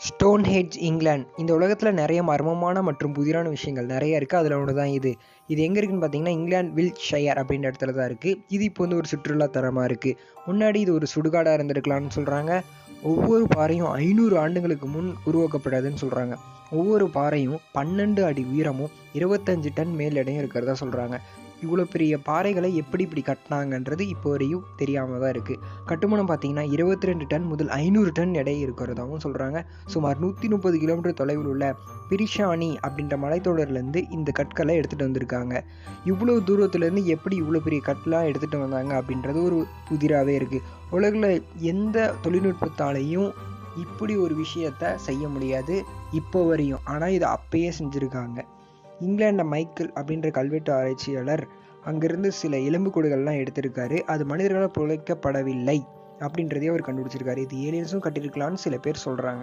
ஸ்டோன்ஹெட்ஜ், இங்கிலாந்து. இந்த உலகத்தில் நிறைய மர்மமான மற்றும் புதிரான விஷயங்கள் நிறைய இருக்குது. அதில் ஒன்று தான் இது. இது எங்கே இருக்குன்னு பார்த்தீங்கன்னா, இங்கிலாந்து வில்ட்ஷயர் அப்படின்ற இடத்துல தான் இருக்குது. இது இப்போ வந்து ஒரு சுற்றுலா தரமாக இருக்குது. முன்னாடி இது ஒரு சுடுகாடாக இருந்திருக்கலாம்னு சொல்கிறாங்க. ஒவ்வொரு பாறையும் 500 ஆண்டுகளுக்கு முன் உருவாக்கப்படாதுன்னு சொல்கிறாங்க. ஒவ்வொரு பாறையும் 12 அடி உயரமும் 25 டன் மேல் எடையும் இருக்கிறதா சொல்கிறாங்க. இவ்வளோ பெரிய பாறைகளை எப்படி இப்படி கட்டினாங்கன்றது இப்போ வரையும் தெரியாமல் தான் இருக்குது. கட்டுமானம் பார்த்தீங்கன்னா 22 டன் முதல் 500 டன் எடை இருக்கிறதாகவும் சொல்கிறாங்க. சுமார் 130 கிலோமீட்டர் தொலைவில் உள்ள பிரிஷானி அப்படின்ற மலைத்தொடர்லேருந்து இந்த கற்களை எடுத்துகிட்டு வந்திருக்காங்க. இவ்வளோ தூரத்துலேருந்து எப்படி இவ்வளோ பெரிய கற்களாக எடுத்துகிட்டு வந்தாங்க அப்படின்றது ஒரு புதிராகவே இருக்குது. உலகில் எந்த தொழில்நுட்பத்தாலையும் இப்படி ஒரு விஷயத்தை செய்ய முடியாது இப்போ வரையும். ஆனால் இதை அப்பயே செஞ்சுருக்காங்க. இங்கிலாந்து மைக்கேல் அப்படின்ற கல்வெட்டு ஆராய்ச்சியாளர் அங்கிருந்து சில எலும்புக்கூடுகள்லாம் எடுத்திருக்காரு. அது மனிதர்களால் புதைக்கப்படவில்லை அப்படின்றதையும் அவர் கண்டுபிடிச்சிருக்காரு. இது ஏலியன்ஸும் கட்டியிருக்கலான்னு சில பேர் சொல்கிறாங்க.